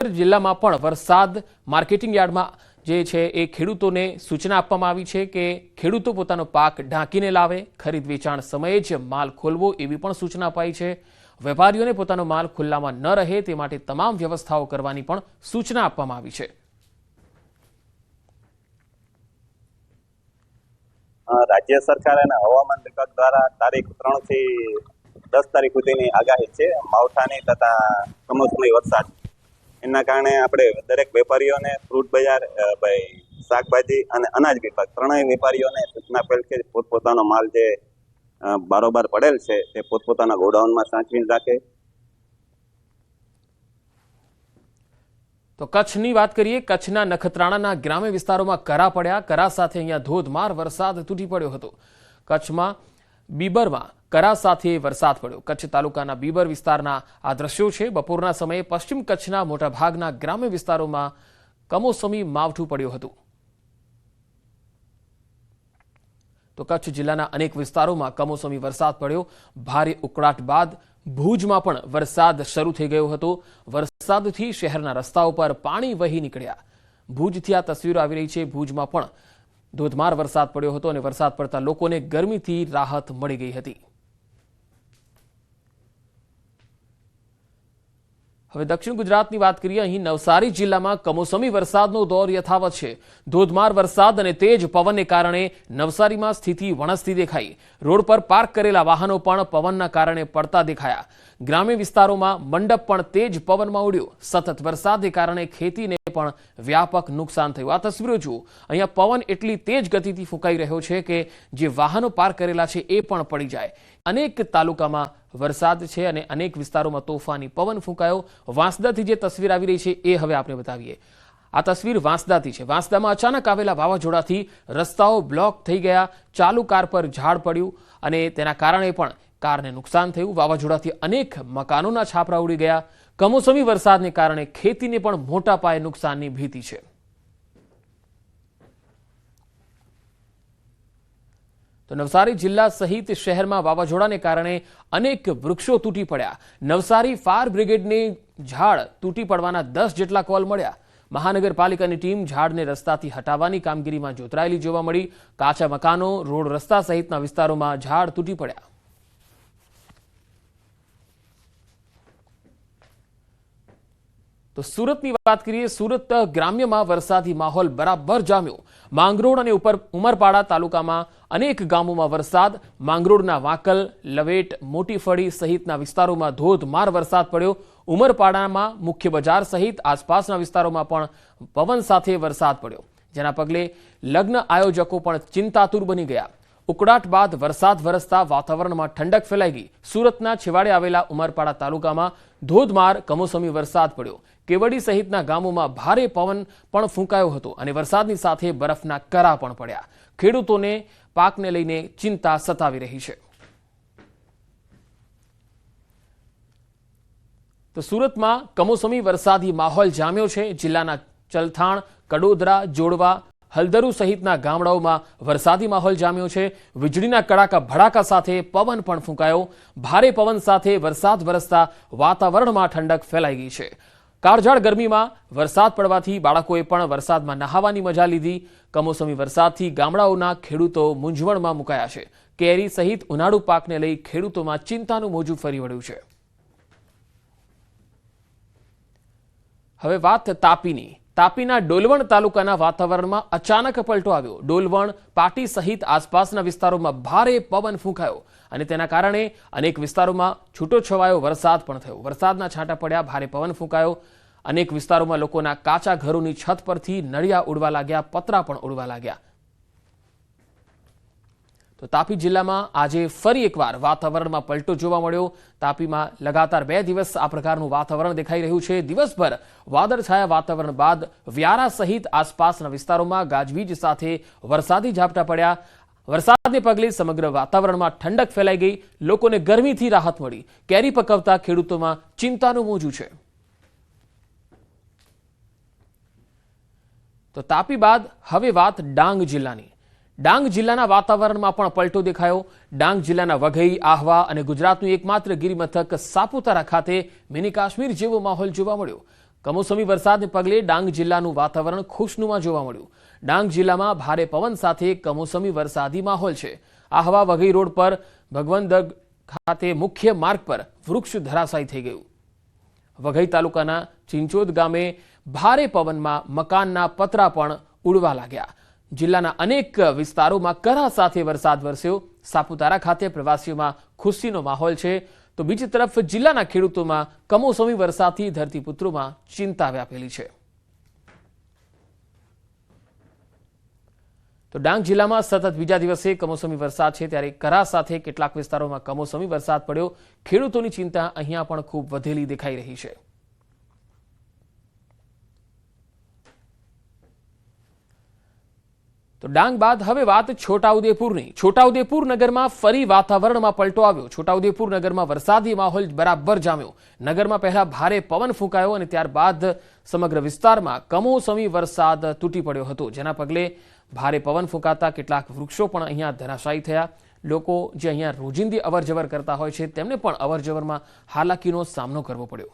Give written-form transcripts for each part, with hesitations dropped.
જિલ્લામાં પણ વરસાદ માર્કેટિંગ યાર્ડમાં જે છે એ ખેડૂતોને સૂચના આપવામાં આવી છે કે ખેડૂતો પોતાનો પાક ઢાંકીને લાવે, ખરીદ વેચાણ સમયે જ માલ ખોલવો એવી પણ સૂચના અપાઈ છે। વેપારીઓને પોતાનો માલ ખુલ્લામાં ન રહે તે માટે તમામ વ્યવસ્થાઓ કરવાની પણ સૂચના આપવામાં આવી છે। રાજ્ય સરકાર અને હવામાન વિભાગ દ્વારા તારીખ 3 થી 10 તારીખ સુધીની આગાહી છે માવઠાની તથા કમોસમી વરસાદ। એના કારણે આપણે દરેક વેપારીઓને ફ્રૂટ બજાર, શાકભાજી અને અનાજ વિભાગ ત્રણેય વેપારીઓને સૂચના આપેલ છે પોતપોતાનો માલ જે બારોબાર પડેલ છે તે પોતપોતાના ગોડાઉનમાં સાચવીને રાખે। તો કચ્છની વાત કરીએ, કચ્છના નખત્રાણાના ગ્રામ્ય વિસ્તારોમાં કરા પડ્યા। કરા સાથે અહીંયા ધોધમાર વરસાદ તૂટી પડ્યો હતો। કચ્છમાં બીબરમાં કરા સાથે વરસાદ પડ્યો। કચ્છ તાલુકાના બીબર વિસ્તારના આ દ્રશ્યો છે। બપોરના સમયે પશ્ચિમ કચ્છના મોટાભાગના ગ્રામ્ય વિસ્તારોમાં કમોસમી માવઠું પડ્યું હતું। તો કચ્છ જિલ્લાના અનેક વિસ્તારોમાં કમોસમી વરસાદ પડ્યો। ભારે ઉકળાટ બાદ ભુજમાં પણ વરસાદ શરૂ થઈ ગયો હતો। વરસાદથી શહેરના રસ્તાઓ પર પાણી વહી નીકળ્યા। ભુજથી આ તસવીરો આવી રહી છે। ભુજમાં પણ ધોધમાર વરસાદ પડ્યો હતો અને વરસાદ પડતા લોકોને ગરમીથી રાહત મળી ગઈ હતી। હવે દક્ષિણ ગુજરાતની વાત કરીએ। અહીં નવસારી જિલ્લામાં કમોસમી વરસાદનો દોર યથાવત છે। ધોધમાર વરસાદ અને તેજ પવનને કારણે નવસારીમાં સ્થિતિ વણસતી દેખાઈ। રોડ પર પાર્ક કરેલા વાહનો પણ પવનના કારણે પડતા દેખાયા। ગ્રામ્ય વિસ્તારોમાં મંડપ પણ તેજ પવનમાં ઉડ્યો। સતત વરસાદને કારણે ખેતીને પણ વ્યાપક નુકસાન થયું। આ તસવીરો જુઓ। અહીંયા પવન એટલી તેજ ગતિથી ફૂંકાઈ રહ્યો છે કે જે વાહનો પાર્ક કરેલા છે એ પણ પડી જાય। અનેક તાલુકામાં વરસાદ છે અને અનેક વિસ્તારોમાં તોફાની પવન ફૂંકાયો। વાંસદાથી જે તસવીર આવી રહી છે એ હવે આપણે બતાવીએ। આ તસવીર વાંસદાથી છે। વાંસદામાં અચાનક આવેલા વાવાઝોડાથી રસ્તાઓ બ્લોક થઈ ગયા। ચાલુ કાર પર ઝાડ પડ્યું અને તેના કારણે પણ કારને નુકસાન થયું। વાવાઝોડાથી અનેક મકાનોના છાપરા ઉડી ગયા। કમોસમી વરસાદને કારણે ખેતીને પણ મોટા પાયે નુકસાનની ભીતિ છે। તો નવસારી જિલ્લા સહિત શહેરમાં વાવાઝોડાને કારણે અનેક વૃક્ષો તૂટી પડ્યા। નવસારી ફાયર બ્રિગેડને ઝાડ તૂટી પડવાના 10 જેટલા કોલ મળ્યા। મહાનગરપાલિકાની ટીમ ઝાડને રસ્તાથી હટાવવાની કામગીરીમાં જોતરાયેલી જોવા મળી। કાચા મકાનો, રોડ રસ્તા સહિતના વિસ્તારોમાં ઝાડ તૂટી પડ્યા। તો સુરતની વાત કરીએ। સુરત ગ્રામ્યમાં વરસાદી માહોલ બરાબર જામ્યો। માંગરોળ અને ઉમરપાડા તાલુકામાં અનેક ગામોમાં વરસાદ। માંગરોળના વાંકલ, લવેટ, મોટી ફળી સહિતના વિસ્તારોમાં ધોધમાર વરસાદ પડ્યો। ઉમરપાડામાં મુખ્ય બજાર સહિત આસપાસના વિસ્તારોમાં પણ પવન સાથે વરસાદ પડ્યો, જેના પગલે લગ્ન આયોજકો પણ ચિંતાતુર બની ગયા। ઉકળાટ બાદ વરસાદ વરસતા વાતાવરણમાં ઠંડક ફેલાઈ ગઈ। સુરતના છેવાડે આવેલા ઉમરપાડા તાલુકામાં ધોધમાર કમોસમી વરસાદ પડ્યો। કેવડી સહિતના ગામોમાં ભારે પવન પણ ફૂંકાયો હતો અને વરસાદની સાથે બરફના કરા પણ પડ્યા। ખેડૂતોને પાકને લઈને ચિંતા સતાવી રહી છે। તો સુરતમાં કમોસમી વરસાદી માહોલ જામ્યો છે। જિલ્લાના ચલથાણ, કડોદરા, જોડવા, હલદરુ સહિતના ગામડાઓમાં વરસાદી માહોલ જામ્યો છે। વીજળીના કડાકા ભડાકા સાથે પવન પણ ફૂંકાયો। ભારે પવન સાથે વરસાદ વરસતા વાતાવરણમાં ઠંડક ફેલાઈ ગઈ છે। કાળઝાળ ગરમીમાં વરસાદ પડવાથી બાળકોએ પણ વરસાદમાં નહાવાની મજા લીધી। કમોસમી વરસાદથી ગામડાઓના ખેડૂતો મૂંઝવણમાં મુકાયા છે। કેરી સહિત ઉનાળુ પાકને લઈ ખેડૂતોમાં ચિંતાનું મોજું ફરી વળ્યું છે। હવે વાત તાપીની। તાપીના ડોલવણ તાલુકાના વાતાવરણમાં અચાનક પલટો આવ્યો। ડોલવણ, પાટી સહિત આસપાસના વિસ્તારોમાં ભારે પવન ફૂંકાયો અને તેના કારણે અનેક વિસ્તારોમાં છૂટોછવાયો વરસાદ પણ થયો। વરસાદના છાંટા પડ્યા, ભારે પવન ફૂંકાયો। અનેક વિસ્તારોમાં લોકોના કાચા ઘરોની છત પરથી નળિયા ઉડવા લાગ્યા, પતરા પણ ઉડવા લાગ્યા। તો તાપી જિલ્લામાં આજે ફરી એકવાર વાતાવરણમાં પલટો જોવા મળ્યો। તાપીમાં લગાતાર 2 દિવસ આ પ્રકારનું વાતાવરણ દેખાઈ રહ્યું છે। દિવસભર વાદળછાયા વાતાવરણ બાદ વ્યારા સહિત આસપાસના વિસ્તારોમાં ગાજવીજ સાથે વરસાદી ઝાપટા પડ્યા। વરસાદને પગલે સમગ્ર વાતાવરણમાં ઠંડક ફેલાઈ ગઈ। લોકોને ગરમીથી રાહત મળી। કેરી પકવતા ખેડૂતોમાં ચિંતાનું મોજું છે। તો તાપી બાદ હવે વાત ડાંગ જિલ્લાની। ડાંગ જિલ્લાના વાતાવરણમાં પણ પલટો દેખાયો। ડાંગ જિલ્લાના વઘઈ, આહવા અને ગુજરાતનું એકમાત્ર ગિરિમથક સાપુતારા ખાતે મિની કાશ્મીર જેવો માહોલ જોવા મળ્યો। કમોસમી વરસાદને પગલે ડાંગ જિલ્લાનું વાતાવરણ ખુશનુમા જોવા મળ્યું। ડાંગ જિલ્લામાં ભારે પવન સાથે કમોસમી વરસાદી માહોલ છે। આ હવા વઘઈ રોડ પર ભગવંદગ ખાતે મુખ્ય માર્ગ પર વૃક્ષ ધરાશાયી થઈ ગયું। વઘઈ તાલુકાના ચિંચોદ ગામે ભારે પવનમાં મકાનના પતરા પણ ઉડવા લાગ્યા। જિલ્લાના અનેક વિસ્તારોમાં કરા સાથે વરસાદ વરસ્યો। સાપુતારા ખાતે પ્રવાસીઓમાં ખુશીનો માહોલ છે, તો બીજી તરફ જિલ્લાના ખેડૂતોમાં કમોસમી વરસાદથી ધરતીપુત્રોમાં ચિંતા વ્યાપેલી છે। તો ડાંગ જિલ્લામાં સતત બીજા દિવસે કમોસમી વરસાદ છે, ત્યારે કરા સાથે કેટલાક વિસ્તારોમાં કમોસમી વરસાદ પડ્યો। ખેડૂતોની ચિંતા અહીંયા પણ ખૂબ વધેલી દેખાઈ રહી છે। તો ડાંગ બાદ હવે વાત છોટાઉદેપુરની। છોટાઉદેપુર નગરમાં ફરી વાતાવરણમાં પલટો આવ્યો। છોટાઉદેપુર નગરમાં વરસાદી માહોલ બરાબર જામ્યો। નગરમાં પહેલા ભારે પવન ફૂંકાયો અને ત્યારબાદ સમગ્ર વિસ્તારમાં કમોસમી વરસાદ તૂટી પડ્યો હતો, જેના પગલે ભારે પવન ફૂંકાતા કેટલાક વૃક્ષો પણ અહીંયા ધરાશાયી થયા। લોકો જે અહીંયા રોજિંદી અવરજવર કરતા હોય છે તેમને પણ અવરજવરમાં હાલાકીનો સામનો કરવો પડ્યો।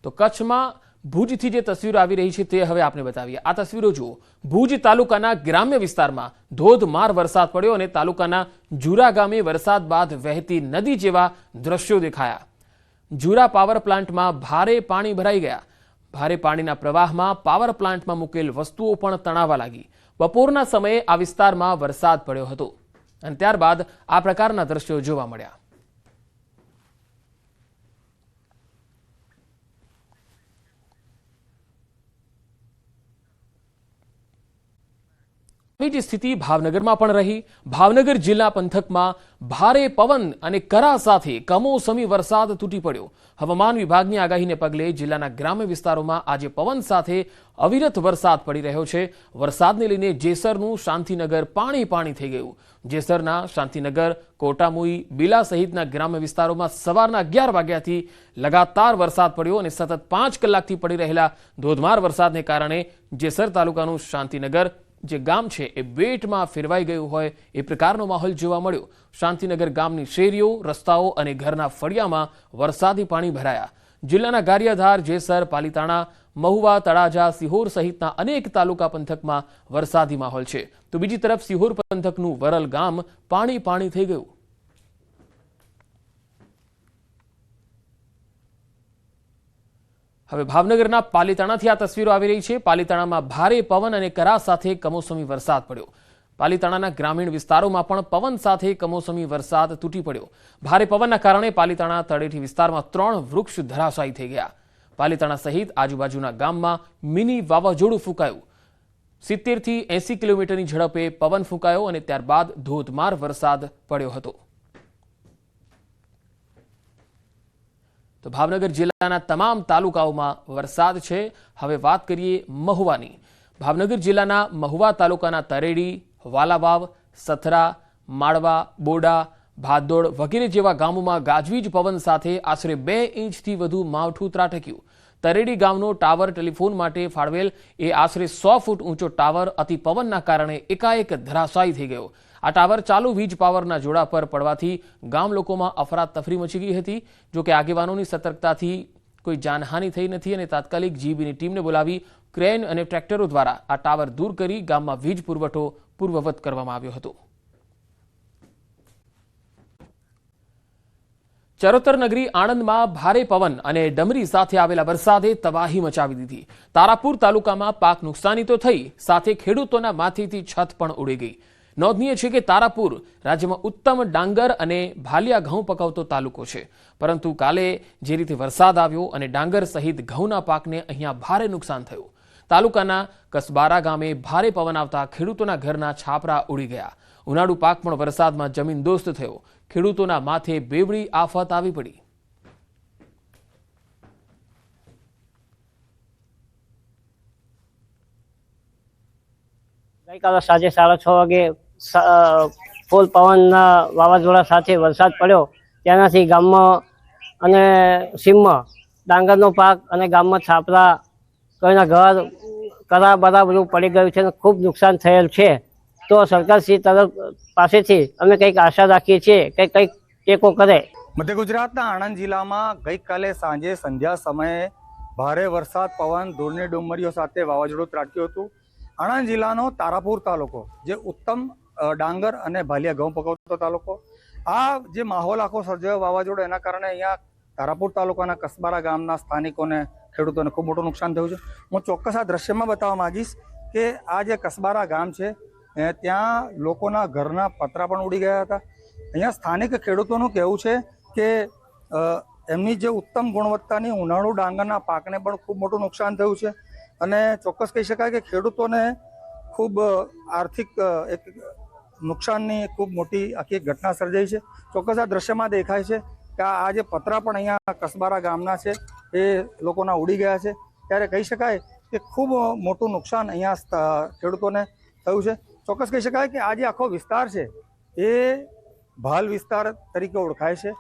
તો કચ્છમાં ભુજથી જે તસવીરો આવી રહી છે તે હવે આપણે બતાવીએ। આ તસવીરો જુઓ। ભુજ તાલુકાના ગ્રામ્ય વિસ્તારમાં ધોધમાર વરસાદ પડ્યો અને તાલુકાના જુરા ગામે વરસાદ બાદ વહેતી નદી જેવા દ્રશ્યો દેખાયા। જુરા પાવર પ્લાન્ટમાં ભારે પાણી ભરાઈ ગયા। ભારે પાણીના પ્રવાહમાં પાવર પ્લાન્ટમાં મૂકેલ વસ્તુઓ પણ તણાવા લાગી। બપોરના સમયે આ વિસ્તારમાં વરસાદ પડ્યો હતો અને ત્યારબાદ આ પ્રકારના દ્રશ્યો જોવા મળ્યા। આવી જ સ્થિતિ ભાવનગરમાં પણ રહી। ભાવનગર જિલ્લા પંથકમાં ભારે પવન અને કરા સાથે કમોસમી વરસાદ તૂટી પડ્યો। હવામાન વિભાગની આગાહીને પગલે જિલ્લાના ગ્રામ્ય વિસ્તારોમાં આજે પવન સાથે અવિરત વરસાદ પડી રહ્યો છે। વરસાદને લઈને જેસરનું શાંતિનગર પાણી થઈ ગયું। જેસરના શાંતિનગર, કોટામુઈ, બીલા સહિતના ગ્રામ્ય વિસ્તારોમાં સવારના 11 વાગ્યાથી લગાતાર વરસાદ પડ્યો અને સતત 5 કલાકથી પડી રહેલા ધોધમાર વરસાદને કારણે જેસર તાલુકાનું શાંતિનગર જે ગામ છે એ બેટમાં ફેરવાઈ ગયું હોય એ પ્રકારનો માહોલ જોવા મળ્યો। શાંતિનગર ગામની શેરીઓ, રસ્તાઓ અને ઘરના ફળિયામાં વરસાદી પાણી ભરાયા। જિલ્લાના ગારિયાધાર, જેસર, પાલીતાણા, મહુવા, તળાજા, સિહોર સહિતના અનેક તાલુકા પંથકમાં વરસાદી માહોલ છે, તો બીજી તરફ સિહોર પંથકનું વરલ ગામ પાણી થઈ ગયું। હવે ભાવનગરના પાલીતાણાથી આ તસવીરો આવી રહી છે। પાલીતાણામાં ભારે પવન અને કરા સાથે કમોસમી વરસાદ પડ્યો। પાલીતાણાના ગ્રામીણ વિસ્તારોમાં પણ પવન સાથે કમોસમી વરસાદ તૂટી પડ્યો। ભારે પવનના કારણે પાલીતાણા તળેટી વિસ્તારમાં 3 વૃક્ષ ધરાશાયી થઈ ગયા। પાલીતાણા સહિત આજુબાજુના ગામમાં મિની વાવાઝોડું ફૂંકાયું। 70 થી 80 કિલોમીટરની ઝડપે પવન ફૂંકાયો અને ત્યારબાદ ધોધમાર વરસાદ પડ્યો હતો। તો ભાવનગર જિલ્લાના તમામ તાલુકાઓમાં વરસાદ છે। હવે વાત કરીએ મહુવાની। ભાવનગર જિલ્લાના મહુવા તાલુકાના તરેડી, વાલાવાવ, સથરા, માળવા, બોડા, ભાદોડ વગેરે જેવા ગામોમાં ગાજવીજ પવન સાથે આશરે 2 ઇંચથી વધુ માવઠું ત્રાટક્યું। તરેડી ગામનો ટાવર ટેલિફોન માટે ફાળવેલ એ આશરે 100 ફૂટ ઊંચો ટાવર અતિ પવનના કારણે એકાએક ધરાશાયી થઈ ગયો। આ ટાવર ચાલુ વીજ પાવરના જોડા પર પડવાથી ગામ લોકોમાં અફરાતફરી મચી ગઈ હતી। જોકે આગેવાનોની સતર્કતાથી કોઈ જાનહાનિ થઈ નથી અને તાત્કાલિક જીબીની ટીમને બોલાવી ક્રેન અને ટ્રેક્ટરો દ્વારા આ ટાવર દૂર કરી ગામમાં વીજ પુરવઠો પૂર્વવત કરવામાં આવ્યો હતો। ચરોતર નગરી આણંદમાં ભારે પવન અને ડમરી સાથે આવેલા વરસાદે તબાહી મચાવી દીધી। તારાપુર તાલુકામાં પાક નુકસાની તો થઈ, સાથે ખેડૂતોના માથેથી છત પણ ઉડી ગઈ। નોંધનીય છે કે તારાપુર રાજ્યમાં ઉત્તમ ડાંગર અને ભાલિયા ઘઉં પકવતો તાલુકો છે, પરંતુ કાલે જે રીતે વરસાદ આવ્યો અને ડાંગર સહિત ઘઉંના પાકને અહીંયા ભારે નુકસાન થયું। તાલુકાના કસબારા ગામે ભારે પવન આવતા ખેડૂતોના ઘરના છાપરા ઉડી ગયા। ઉનાળુ પાક પણ વરસાદમાં જમીનદોસ્ત થયો। ખેડૂતોના માથે બેવડી આફત આવી પડી। ગઈકાલે સાંજે 6:30 વાગે ફૂલ પવનના વાવાઝોડા સાથે વરસાદ પડ્યો, તેનાથી ગામમાં અને સીમમાં ડાંગરનો પાક અને ગામમાં છાપરા, કોઈના ઘર, કરા બરા બધું પડી ગયું છે અને ખૂબ નુકસાન થયેલ છે। તો સરકારશ્રી તરફ પાસેથી અમે કંઈક આશા રાખીએ છીએ કે કંઈક ટેકો કરે. મધ્ય ગુજરાતના આણંદ જિલ્લામાં ગઈકાલે સાંજે સંધ્યા સમયે ભારે વરસાદ, પવન, ધૂળની ડુમ્મરીઓ સાથે વાવાઝોડું ત્રાટક્યું હતું. આણંદ જિલ્લાનો તારાપુર તાલુકો, જે ઉત્તમ ડાંગર અને ભાલિયા ઘઉં પકવતો તાલુકો, આ જે માહોલ આખો સર્જાયો વાવાઝોડું, એના કારણે અહીંયા તારાપુર તાલુકાના કસબારા ગામના સ્થાનિકોને, ખેડૂતોને ખૂબ મોટું નુકસાન થયું છે. હું ચોક્કસ આ દ્રશ્યમાં બતાવવા માંગીશ કે આ જે કસબારા ગામ છે ત્યાં લોકોના ઘરના પતરા પણ ઉડી ગયા હતા. અહીંયા સ્થાનિક ખેડૂતોનું કહેવું છે કે એમની જે ઉત્તમ ગુણવત્તાની ઉનાળુ ડાંગરના પાકને પણ ખૂબ મોટું નુકસાન થયું છે અને ચોક્કસ કહી શકાય કે ખેડૂતોને ખૂબ આર્થિક એક નુકસાનની ખૂબ મોટી આખી ઘટના સર્જાઈ છે. ચોક્કસ આ દ્રશ્યમાં દેખાય છે કે આ જે પતરા પણ અહીંયા કસબારા ગામના છે એ લોકોના ઉડી ગયા છે. ત્યારે કહી શકાય કે ખૂબ મોટું નુકસાન અહીંયા ખેડૂતોને થયું છે. ચોક્કસ કહી શકાય કે આ જે આખો વિસ્તાર છે એ ભાલ વિસ્તાર તરીકે ઓળખાય છે.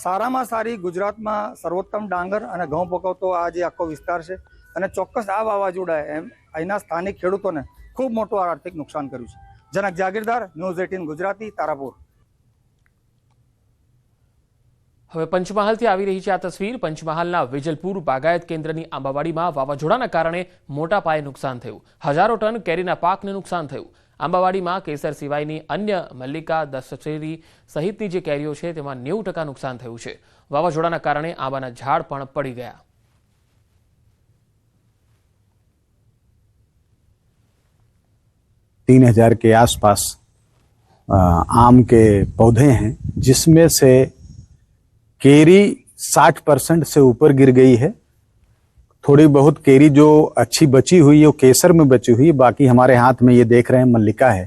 સારામાં સારી ગુજરાતમાં સર્વોત્તમ ડાંગર અને ઘઉં પકવતો આ જે આખો વિસ્તાર છે અને ચોક્કસ આ વાવાઝોડાએ અહીંના સ્થાનિક ખેડૂતોને ખૂબ મોટું આર્થિક નુકસાન કર્યું છે. જનક જાગીરદાર, ન્યૂઝ 18 ગુજરાતી, તારાપુર. હવે પંચમહાલથી આવી રહી છે આ તસવીર. પંચમહાલના વેજલપુર બાગાયત કેન્દ્રની આંબાવાડીમાં વાવાઝોડાના કારણે મોટા પાયે નુકસાન થયું. હજારો ટન કેરીના પાકને નુકસાન થયું. આંબાવાડીમાં કેસર સિવાયની અન્ય મલ્લિકા, દશેરી સહિતની જે કેરીઓ છે તેમાં 90% નુકસાન થયું છે. વાવાઝોડાના કારણે આંબાના ઝાડ પણ પડી ગયા. तीन 3000 के आसपास आम के पौधे हैं, जिसमें से केरी 60% से ऊपर गिर गई है. थोड़ी बहुत केरी जो अच्छी बची हुई है वो केसर में बची हुई है. बाकी हमारे हाथ में ये देख रहे हैं मल्लिका है.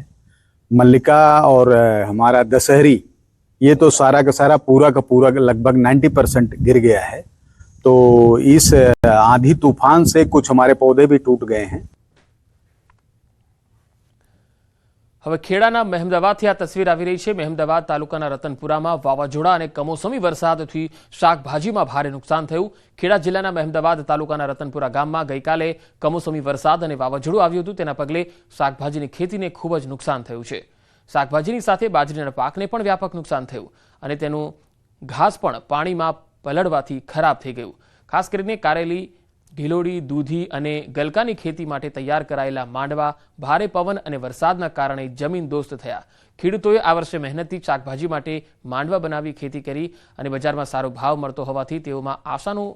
मल्लिका और हमारा दशहरी, ये तो सारा का सारा पूरा का पूरा लगभग 90% गिर गया है. तो इस आंधी तूफान से कुछ हमारे पौधे भी टूट गए हैं. હવે ખેડાના મહેમદાવાદથી આ તસવીર આવી રહી છે. મહેમદાવાદ તાલુકાના રતનપુરામાં વાવાઝોડા અને કમોસમી વરસાદથી શાકભાજીમાં ભારે નુકસાન થયું. ખેડા જિલ્લાના મહેમદાવાદ તાલુકાના રતનપુરા ગામમાં ગઈકાલે કમોસમી વરસાદ અને વાવાઝોડું આવ્યું હતું. તેના પગલે શાકભાજીની ખેતીને ખૂબ જ નુકસાન થયું છે. શાકભાજીની સાથે બાજરીના પાકને પણ વ્યાપક નુકસાન થયું અને તેનું ઘાસ પણ પાણીમાં પલળવાથી ખરાબ થઈ ગયું. ખાસ કરીને કારેલી, ઢીલોડી, દૂધી અને ગલકાની ખેતી માટે તૈયાર કરાયેલા માંડવા ભારે પવન અને વરસાદના કારણે જમીન દોસ્ત થયા. ખેડૂતોએ આ વર્ષે મહેનતથી શાકભાજી માટે માંડવા બનાવી ખેતી કરી અને બજારમાં સારો ભાવ મળતો હોવાથી તેઓમાં આશાનું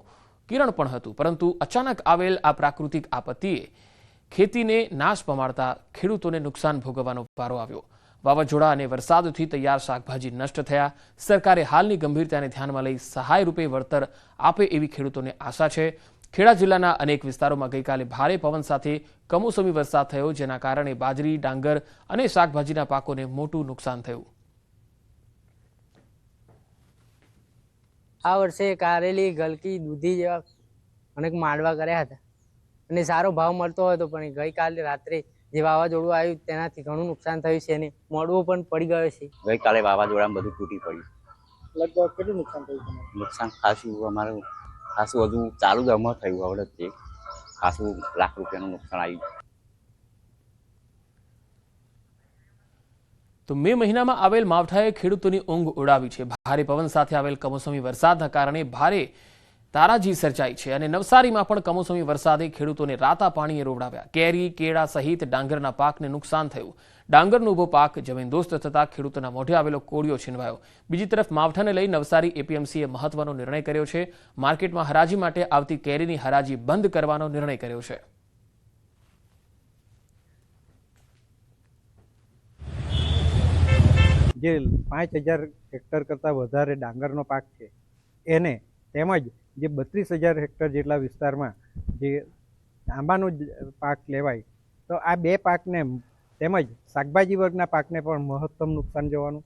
કિરણ પણ હતું. પરંતુ અચાનક આવેલ આ પ્રાકૃતિક આપત્તિએ ખેતીને નાશ પમાડતા ખેડૂતોને નુકસાન ભોગવવાનો વારો આવ્યો. વાવાઝોડા અને વરસાદથી તૈયાર શાકભાજી નષ્ટ થયા. સરકારે હાલની ગંભીરતાને ધ્યાનમાં લઈ સહાય રૂપે વળતર આપે એવી ખેડૂતોને આશા છે. ખેડા જિલ્લાના અનેક વિસ્તારોમાં ગઈકાલે ભારે પવન સાથે કમોસમી વરસાદ થયો, જેના કારણે બાજરી, ડાંગર અને શાકભાજીના પાકોને મોટું નુકસાન થયું. આ વર્ષે કારેલી, ગલકી, દૂધી જેવા અનેક માંડવા કર્યા હતા અને સારો ભાવ મળતો હતો, પણ ગઈકાલે રાત્રે જે વાવાઝોડું આવ્યું તેનાથી ઘણું નુકસાન થયું છે અને મોડવો પણ પડી ગયો છે. ગઈકાલે વાવાઝોડામાં બધું તૂટી પડ્યું. લગભગ કેટલું નુકસાન થયું? નુકસાન ખાસું અમારું ખાસું બધું ચાલુ જ અમર થયું. આવડે તે ખાસું લાખ રૂપિયાનું નુકસાન આવ્યું. તો મે મહિનામાં આવેલ માવઠાએ ખેડૂતોની ઊંઘ ઉડાવી છે. ભારે પવન સાથે આવેલ કમોસમી વરસાદના કારણે ભારે તારાજી સર્જાઈ છે અને નવસારીમાં પણ કમોસમી વરસાદે ખેડૂતોને રાતા પાણીએ રોવડાવ્યા. કેરી, કેળા સહિત ડાંગરના પાકને નુકસાન થયું. ડાંગરનો ઉભો પાક જમીનદોસ્ત થતા ખેડૂતોના મોઢે આવેલો કોળિયો છીનવાયો. બીજી તરફ માવઠાને લઈ નવસારી એપીએમસીએ મહત્વનો નિર્ણય કર્યો છે. માર્કેટમાં હરાજી માટે આવતી કેરીની હરાજી બંધ કરવાનો નિર્ણય કર્યો છે. જે 5000 હેક્ટર કરતાં વધારે ડાંગરનો પાક છે એને, તેમજ જે 32000 હેક્ટર જેટલા વિસ્તારમાં જે આંબાનો પાક લેવાય, તો આ બે પાકને તેમજ શાકભાજી વર્ગના પાકને પણ મહત્તમ નુકસાન જવાનું.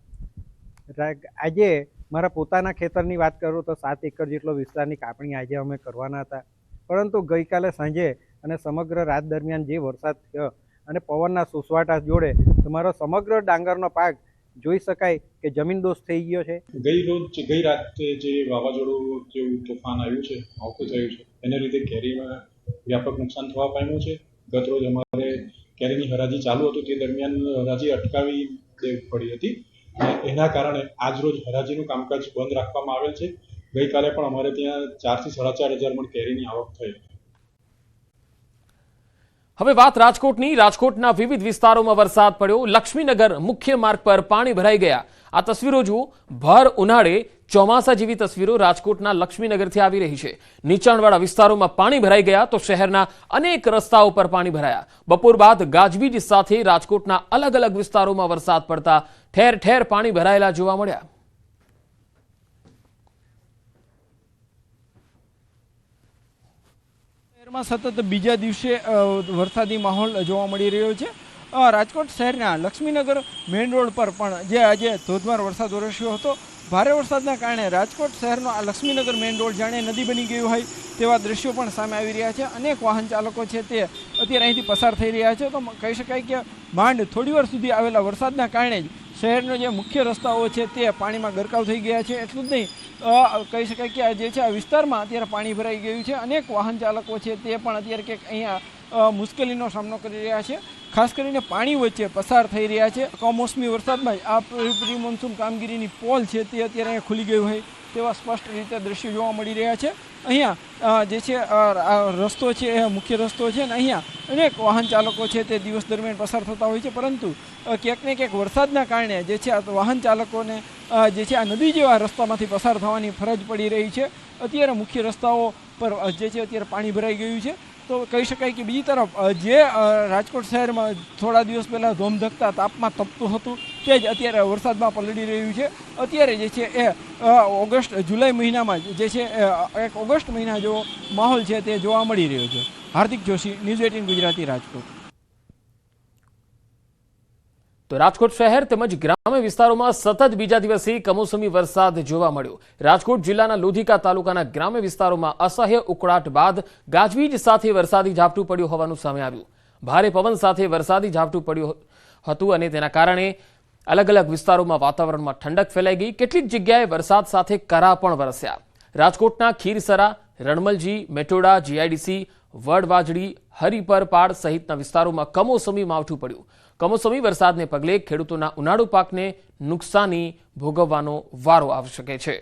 આજે મારા પોતાના ખેતરની વાત કરું તો 7 એકર જેટલો વિસ્તારની કાપણી આજે અમે કરવાના હતા, પરંતુ ગઈકાલે સાંજે અને સમગ્ર રાત દરમિયાન જે વરસાદ થયો અને પવનના સુસવાટા જોડે તમારો સમગ્ર ડાંગરનો પાક જોઈ શકાય કે જમીનદોસ્ત થઈ ગયો છે. ગઈ રાતે જે વાવાઝોડું જેવું તોફાન આવ્યું છે, માવઠું થયું છે, એને લીધે કેરીમાં વ્યાપક નુકસાન થવા પામ્યું છે. ગતરોજ અમારે કેરીની હરાજી ચાલુ હતું તે દરમિયાન હરાજી અટકાવી દેવી પડી હતી અને એના કારણે આજરોજ હરાજીનું કામકાજ બંધ રાખવામાં આવેલ છે. ગઈકાલે પણ અમારે ત્યાં 4 થી 4.5 મણ કેરીની આવક થઈ હતી. હવે વાત રાજકોટની. રાજકોટના વિવિધ વિસ્તારોમાં વરસાદ પડ્યો. લક્ષ્મીનગર મુખ્ય માર્ગ પર પાણી ભરાઈ ગયા. આ તસવીરો જુઓ. ભર ઉનાળે ચોમાસા જેવી તસવીરો રાજકોટના લક્ષ્મીનગરથી આવી રહી છે. નીચાણવાળા વિસ્તારોમાં પાણી ભરાઈ ગયા તો શહેરના અનેક રસ્તાઓ પર પાણી ભરાયા. બપોર બાદ ગાજવીજ સાથે રાજકોટના અલગ અલગ વિસ્તારોમાં વરસાદ પડતા ઠેર ઠેર પાણી ભરાયેલા જોવા મળ્યા. શહેરમાં સતત બીજા દિવસે વરસાદી માહોલ જોવા મળી રહ્યો છે. રાજકોટ શહેરના લક્ષ્મીનગર મેઇન રોડ પર પણ જે આજે ધોધમાર વરસાદ વરસ્યો હતો. ભારે વરસાદના કારણે રાજકોટ શહેરનો આ લક્ષ્મીનગર મેઇન રોડ જાણે નદી બની ગયું હોય તેવા દ્રશ્યો પણ સામે આવી રહ્યા છે. અનેક વાહન ચાલકો છે તે અત્યારે અહીંથી પસાર થઈ રહ્યા છે. તો કહી શકાય કે માંડ થોડી વાર સુધી આવેલા વરસાદના કારણે જ શહેરનો જે મુખ્ય રસ્તાઓ છે તે પાણીમાં ગરકાવ થઈ ગયા છે. એટલું જ નહીં, કહી શકાય કે આ જે છે આ વિસ્તારમાં અત્યારે પાણી ભરાઈ ગયું છે. અનેક વાહન ચાલકો છે તે પણ અત્યારે ક્યાંક અહીંયા મુશ્કેલીનો સામનો કરી રહ્યા છે. ખાસ કરીને પાણી વચ્ચે પસાર થઈ રહ્યા છે. કમોસમી વરસાદમાં આ પ્રી મોન્સૂન કામગીરીની પોલ છે તે અત્યારે અહીંયા ખુલી ગયું હોય તેવા સ્પષ્ટ રીતે દ્રશ્યો જોવા મળી રહ્યા છે. અહીંયા જે છે રસ્તો છે એ મુખ્ય રસ્તો છે અને અહીંયા અનેક વાહન ચાલકો છે તે દિવસ દરમિયાન પસાર થતા હોય છે. પરંતુ ક્યાંક ને ક્યાંક વરસાદના કારણે જે છે આ વાહન ચાલકોને જે છે આ નદી જેવા રસ્તામાંથી પસાર થવાની ફરજ પડી રહી છે. અત્યારે મુખ્ય રસ્તાઓ પર જે છે અત્યારે પાણી ભરાઈ ગયું છે. તો કહી શકાય કે બીજી તરફ જે રાજકોટ શહેરમાં થોડા દિવસ પહેલાં ધોમધકતા તાપમાં તપતું હતું તે જ અત્યારે વરસાદમાં પલળી રહ્યું છે. અત્યારે જે છે એ જુલાઈ મહિનામાં જે છે એક ઓગસ્ટ મહિના જેવો માહોલ છે તે જોવા મળી રહ્યો છે. હાર્દિક જોશી, ન્યૂઝ 18 ગુજરાતી, રાજકોટ. તો રાજકોટ શહેર તેમજ ગ્રામ્ય વિસ્તારોમાં સતત બીજા દિવસે કમોસમી વરસાદ જોવા મળ્યો. રાજકોટ જિલ્લાના લોધિકા તાલુકાના ગ્રામ્ય વિસ્તારોમાં અસહ્ય ઉકળાટ બાદ ગાજવીજ સાથે વરસાદી ઝાપટું પડ્યું હોવાનું સામે આવ્યું. ભારે પવન સાથે વરસાદી ઝાપટું પડ્યું હતું અને તેના કારણે અલગ અલગ વિસ્તારોમાં વાતાવરણમાં ઠંડક ફેલાઈ ગઈ. કેટલીક જગ્યાએ વરસાદ સાથે કરા પણ વરસ્યા. રાજકોટના ખીરસરા, રણમલજી, મેટોડા, જીઆઈડીસી, વડવાજડી, હરિપરપાડ સહિતના વિસ્તારોમાં કમોસમી માવઠું પડ્યું. કમોસમી વરસાદને પગલે ખેડૂતોના ઉનાળુ પાકને નુકસાની ભોગવવાનો વારો આવી શકે છે.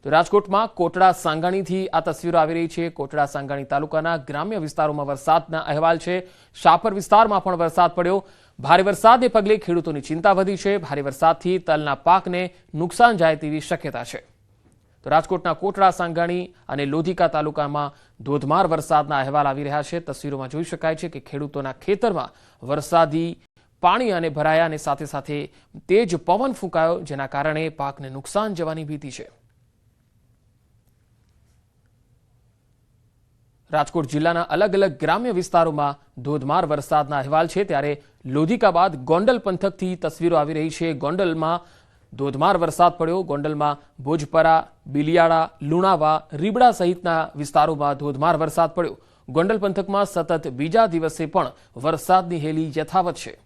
તો રાજકોટમાં કોટડા સાંગાણીથી આ તસવીરો આવી રહી છે. કોટડા સાંગાણી તાલુકાના ગ્રામ્ય વિસ્તારોમાં વરસાદના અહેવાલ છે. શાપર વિસ્તારમાં પણ વરસાદ પડ્યો. ભારે વરસાદને પગલે ખેડૂતોની ચિંતા વધી છે. ભારે વરસાદથી તલના પાકને નુકસાન જાય તેવી શક્યતા છે. તો રાજકોટના કોટડા સાંગાણી અને લોધિકા તાલુકામાં ધોધમાર વરસાદના અહેવાલ આવી રહ્યા છે. તસવીરોમાં જોઈ શકાય છે કે ખેડૂતોના ખેતરમાં વરસાદી પાણી અને ભરાયા અને સાથે સાથે તેજ પવન ફૂંકાયો, જેના કારણે પાકને નુકસાન જવાની ભીતિ છે. રાજકોટ જિલ્લાના અલગ અલગ ગ્રામ્ય વિસ્તારોમાં ધોધમાર વરસાદના અહેવાલ છે. ત્યારે લોધિકા બાદ ગોંડલ પંથકથી તસવીરો આવી રહી છે. ગોંડલમાં ધોધમાર વરસાદ પડ્યો. ગોંડલમાં ભોજપરા, બિલિયાળા, લુણાવા, રીબડા સહિતના વિસ્તારોમાં ધોધમાર વરસાદ પડ્યો. ગોંડલ પંથકમાં સતત બીજા દિવસે પણ વરસાદની હેલી યથાવત છે.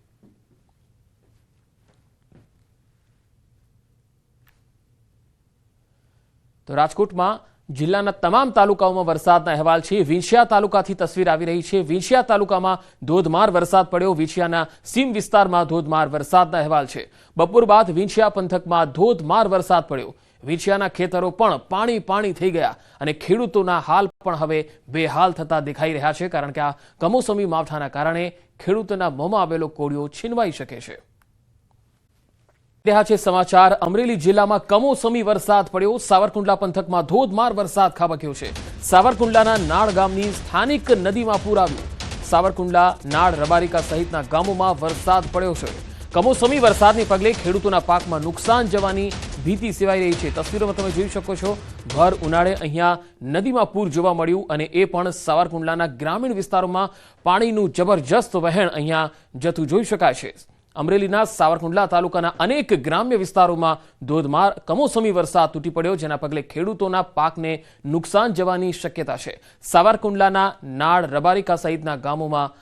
તો રાજકોટમાં જિલ્લાના તમામ તાલુકાઓમાં વરસાદના અહેવાલ છે. વિંછિયા તાલુકાથી તસવીર આવી રહી છે. વિંછિયા તાલુકામાં ધોધમાર વરસાદ પડ્યો. વિંછિયાના સીમ વિસ્તારમાં ધોધમાર વરસાદના અહેવાલ છે. બપોર બાદ વિંછિયા પંથકમાં ધોધમાર વરસાદ પડ્યો. વિંછિયાના ખેતરો પણ પાણી થઈ ગયા અને ખેડૂતોના હાલ પણ હવે બેહાલ થતા દેખાઈ રહ્યા છે. કારણ કે આ કમોસમી માવઠાના કારણે ખેડૂતોના મોંમાં આવેલો કોળિયો છીનવાઈ શકે છે. રહ્યા છે સમાચાર. અમરેલી જિલ્લામાં કમોસમી વરસાદ પડ્યો. સાવરકુંડલા પંથકમાં ધોધમાર વરસાદ ખાબક્યો છે. સાવરકુંડલાના નાળ ગામની સ્થાનિક નદીમાં પૂર આવ્યું. સાવરકુંડલા, નાળ, રબારિકા સહિતના ગામોમાં વરસાદ પડ્યો છે. કમોસમી વરસાદને પગલે ખેડૂતોના પાકમાં નુકસાન જવાની ભીતિ સેવાઈ રહી છે. તસવીરોમાં તમે જોઈ શકો છો. ભર ઉનાળે અહીંયા નદીમાં પૂર જોવા મળ્યું અને એ પણ સાવરકુંડલાના ગ્રામીણ વિસ્તારોમાં પાણીનું જબરજસ્ત વહેણ અહીંયા જતું જોઈ શકાય છે. અમરેલીના સાવરકુંડલા તાલુકાના અનેક ગ્રામ્ય વિસ્તારોમાં ધોધમાર કમોસમી વરસાદ તૂટી પડ્યો, જેના પગલે ખેડૂતોના પાકને નુકસાન જવાની શક્યતા છે. સાવરકુંડલાના નાળ, રબારિકા સહિતના ગામોમાં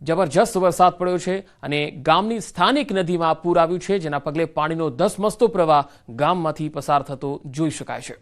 જબરજસ્ત વરસાદ પડ્યો છે અને ગામની સ્થાનિક નદીમાં પૂર આવ્યું છે, જેના પગલે પાણીનો ધસમસતો પ્રવાહ ગામમાંથી પસાર થતો જોઈ શકાય છે.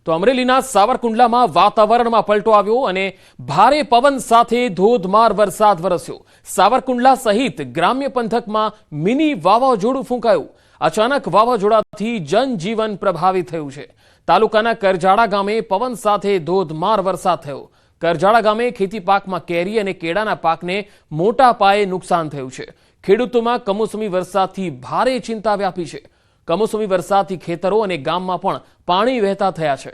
તો અમરેલીના સાવરકુંડલામાં વાતાવરણમાં પલટો આવ્યો અને ભારે પવન સાથે ધોધમાર વરસાદ વરસ્યો. સાવરકુંડલા સહિત ગ્રામ્ય પંથકમાં મિની વાવાઝોડું ફૂંકાયું. અચાનક વાવાઝોડાથી જનજીવન પ્રભાવિત થયું છે. તાલુકાના કરજાડા ગામે પવન સાથે ધોધમાર વરસાદ થયો. કરજાડા ગામે ખેતી પાકમાં કેરી અને કેળાના પાકને મોટા પાયે નુકસાન થયું છે. ખેડૂતોમાં કમોસમી વરસાદથી ભારે ચિંતા વ્યાપી છે. કમોસમી વરસાદથી ખેતરો અને ગામમાં પણ પાણી વહેતા થયા છે.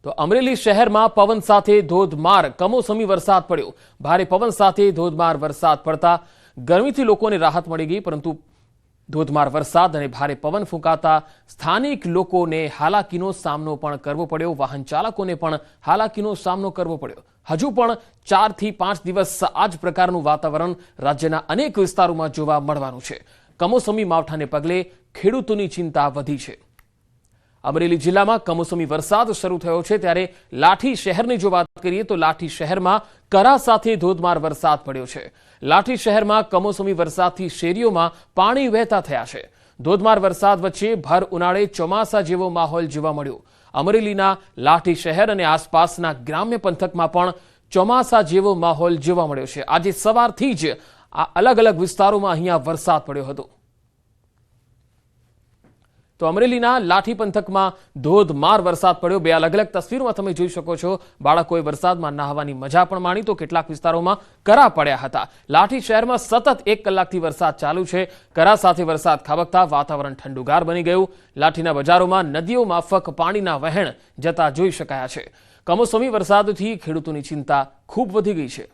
તો અમરેલી શહેરમાં પવન સાથે ધોધમાર કમોસમી વરસાદ પડ્યો. ભારે પવન સાથે ધોધમાર વરસાદ પડતા ગરમીથી લોકોને રાહત મળી ગઈ, પરંતુ ધોધમાર વરસાદ અને ભારે પવન ફૂંકાતા સ્થાનિક લોકોને હાલાકીનો સામનો પણ કરવો પડ્યો. વાહન ચાલકોને પણ હાલાકીનો સામનો કરવો પડ્યો. હજુ પણ 4 થી 5 દિવસ આ જ પ્રકારનું વાતાવરણ રાજ્યના અનેક વિસ્તારોમાં જોવા મળવાનું છે. કમોસમી માવઠાને પગલે ખેડૂતોની ચિંતા વધી છે. અમરેલી જિલ્લામાં કમોસમી વરસાદ શરૂ થયો છે, ત્યારે લાઠી શહેરની જો વાત કરીએ તો લાઠી શહેરમાં કરા સાથે ધોધમાર વરસાદ પડ્યો છે. લાઠી શહેરમાં કમોસમી વરસાદથી શેરીઓમાં પાણી વહેતા થયા છે. ધોધમાર વરસાદ વચ્ચે ભર ઉનાળે ચોમાસા જેવો માહોલ જોવા મળ્યો. અમરેલીના લાઠી શહેર અને આસપાસના ગ્રામ્ય પંથકમાં પણ ચોમાસા જેવો માહોલ જોવા મળ્યો છે. આજે સવારથી જ આ અલગ અલગ વિસ્તારોમાં અહીંયા વરસાદ પડ્યો હતો. તો અમરેલીના લાઠી પંથકમાં ધોધમાર વરસાદ પડ્યો. 2 અલગ અલગ તસવીરોમાં તમે જોઈ શકો છો. બાળકોએ વરસાદમાં નહાવાની મજા પણ માણી, તો કેટલાક વિસ્તારોમાં કરા પડ્યા હતા. લાઠી શહેરમાં સતત 1 કલાકથી વરસાદ ચાલુ છે. કરા સાથે વરસાદ ખાબકતા વાતાવરણ ઠંડુગાર બની ગયું. લાઠીના બજારોમાં નદીઓ માફક પાણીના વહેણ જતા જોઈ શકાયા છે. કમોસમી વરસાદથી ખેડૂતોની ચિંતા ખૂબ વધી ગઈ છે.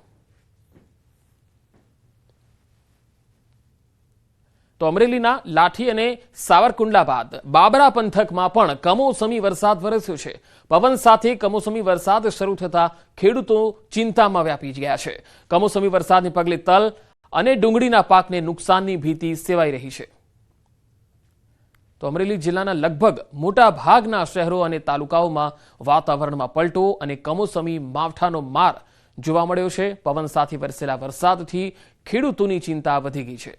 તો અમરેલીના લાઠી અને સાવરકુંડલા બાદ બાબરા પંથકમાં પણ કમોસમી વરસાદ વરસ્યો છે. પવન સાથે કમોસમી વરસાદ શરૂ થતા ખેડૂતો ચિંતામાં વ્યાપી ગયા છે. કમોસમી વરસાદને પગલે તલ અને ડુંગળીના પાકને નુકસાનની ભીતિ સેવાઈ રહી છે. તો અમરેલી જિલ્લાના લગભગ મોટા ભાગના શહેરો અને તાલુકાઓમાં વાતાવરણમાં પલટો અને કમોસમી માવઠાનો માર જોવા મળ્યો છે. પવન સાથે વરસેલા વરસાદથી ખેડૂતોની ચિંતા વધી ગઈ છે.